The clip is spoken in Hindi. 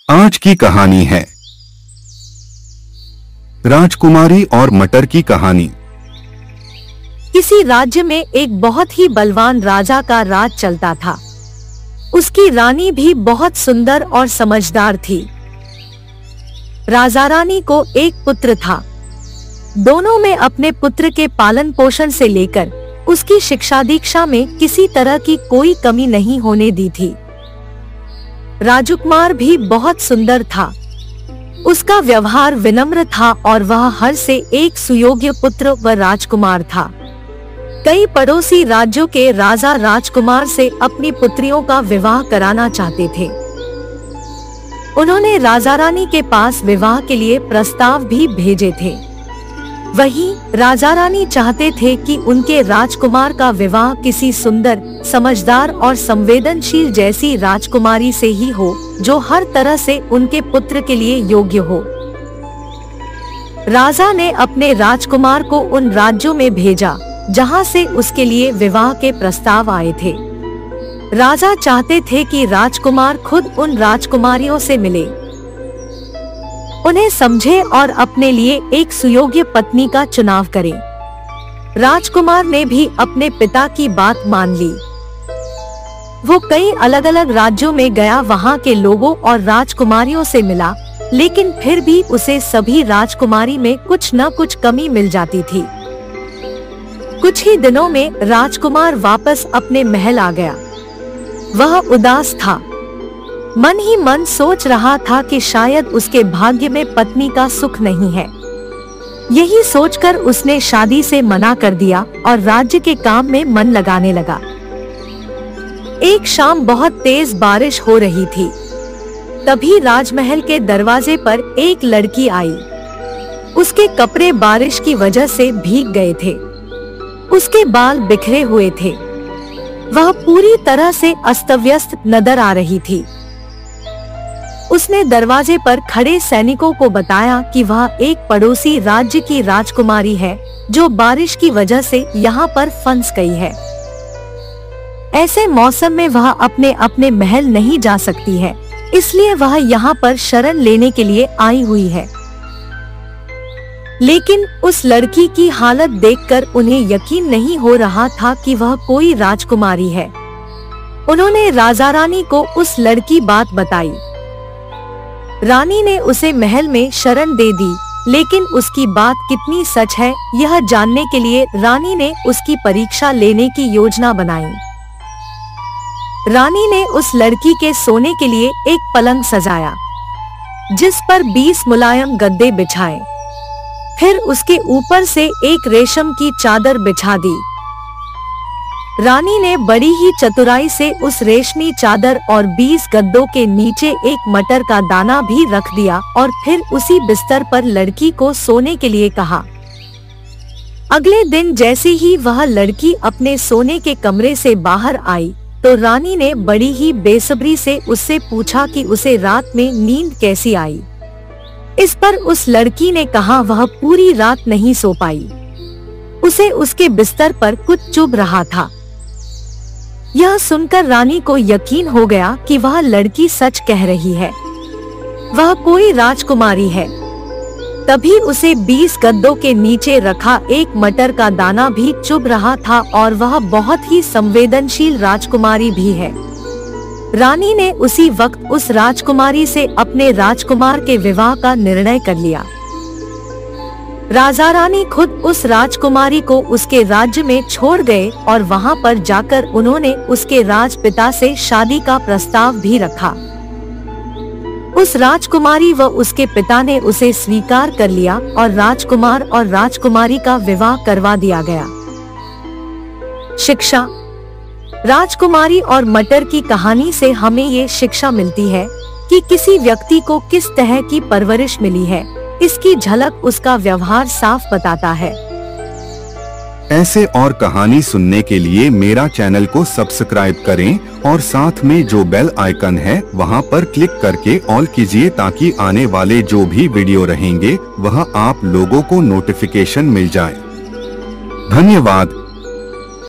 आज की कहानी है राजकुमारी और मटर की कहानी। किसी राज्य में एक बहुत ही बलवान राजा का राज चलता था। उसकी रानी भी बहुत सुंदर और समझदार थी। राजा रानी को एक पुत्र था। दोनों में अपने पुत्र के पालन पोषण से लेकर उसकी शिक्षा दीक्षा में किसी तरह की कोई कमी नहीं होने दी थी। राजकुमार भी बहुत सुंदर था। उसका व्यवहार विनम्र था और वह हर से एक सुयोग्य पुत्र व राजकुमार था। कई पड़ोसी राज्यों के राजा राजकुमार से अपनी पुत्रियों का विवाह कराना चाहते थे। उन्होंने राजा रानी के पास विवाह के लिए प्रस्ताव भी भेजे थे। वहीं राजा रानी चाहते थे कि उनके राजकुमार का विवाह किसी सुंदर, समझदार और संवेदनशील जैसी राजकुमारी से ही हो, जो हर तरह से उनके पुत्र के लिए योग्य हो। राजा ने अपने राजकुमार को उन राज्यों में भेजा जहां से उसके लिए विवाह के प्रस्ताव आए थे। राजा चाहते थे कि राजकुमार खुद उन राजकुमारियों से मिले, उन्हें समझे और अपने लिए एक सुयोग्य पत्नी का चुनाव करे। राजकुमार ने भी अपने पिता की बात मान ली। वो कई अलग अलग राज्यों में गया, वहाँ के लोगों और राजकुमारियों से मिला, लेकिन फिर भी उसे सभी राजकुमारी में कुछ न कुछ कमी मिल जाती थी। कुछ ही दिनों में राजकुमार वापस अपने महल आ गया। वह उदास था, मन ही मन सोच रहा था कि शायद उसके भाग्य में पत्नी का सुख नहीं है। यही सोचकर उसने शादी से मना कर दिया और राज्य के काम में मन लगाने लगा। एक शाम बहुत तेज बारिश हो रही थी। तभी राजमहल के दरवाजे पर एक लड़की आई। उसके कपड़े बारिश की वजह से भीग गए थे। उसके बाल बिखरे हुए थे। वह पूरी तरह से अस्तव्यस्त नजर आ रही थी। उसने दरवाजे पर खड़े सैनिकों को बताया कि वह एक पड़ोसी राज्य की राजकुमारी है, जो बारिश की वजह से यहाँ पर फंस गई है। ऐसे मौसम में वह अपने अपने महल नहीं जा सकती है, इसलिए वह यहाँ पर शरण लेने के लिए आई हुई है। लेकिन उस लड़की की हालत देखकर उन्हें यकीन नहीं हो रहा था कि वह कोई राजकुमारी है। उन्होंने राजा रानी को उस लड़की बात बताई। रानी ने उसे महल में शरण दे दी, लेकिन उसकी बात कितनी सच है यह जानने के लिए रानी ने उसकी परीक्षा लेने की योजना बनाई। रानी ने उस लड़की के सोने के लिए एक पलंग सजाया, जिस पर 20 मुलायम गद्दे बिछाए। फिर उसके ऊपर से एक रेशम की चादर बिछा दी। रानी ने बड़ी ही चतुराई से उस रेशमी चादर और 20 गद्दों के नीचे एक मटर का दाना भी रख दिया और फिर उसी बिस्तर पर लड़की को सोने के लिए कहा। अगले दिन जैसे ही वह लड़की अपने सोने के कमरे से बाहर आई, तो रानी ने बड़ी ही बेसब्री से उससे पूछा कि उसे रात में नींद कैसी आई। इस पर उस लड़की ने कहा वह पूरी रात नहीं सो पाई। उसे उसके बिस्तर पर कुछ चुभ रहा था। यह सुनकर रानी को यकीन हो गया कि वह लड़की सच कह रही है, वह कोई राजकुमारी है। तभी उसे 20 गद्दों के नीचे रखा एक मटर का दाना भी चुभ रहा था और वह बहुत ही संवेदनशील राजकुमारी भी है। रानी ने उसी वक्त उस राजकुमारी से अपने राजकुमार के विवाह का निर्णय कर लिया। राजा रानी खुद उस राजकुमारी को उसके राज्य में छोड़ गए और वहां पर जाकर उन्होंने उसके राजपिता से शादी का प्रस्ताव भी रखा। उस राजकुमारी व उसके पिता ने उसे स्वीकार कर लिया और राजकुमार और राजकुमारी का विवाह करवा दिया गया। शिक्षा। राजकुमारी और मटर की कहानी से हमें ये शिक्षा मिलती है कि किसी व्यक्ति को किस तरह की परवरिश मिली है, इसकी झलक उसका व्यवहार साफ बताता है। ऐसे और कहानी सुनने के लिए मेरा चैनल को सब्सक्राइब करें और साथ में जो बेल आइकन है वहां पर क्लिक करके ऑल कीजिए, ताकि आने वाले जो भी वीडियो रहेंगे वह आप लोगों को नोटिफिकेशन मिल जाए। धन्यवाद।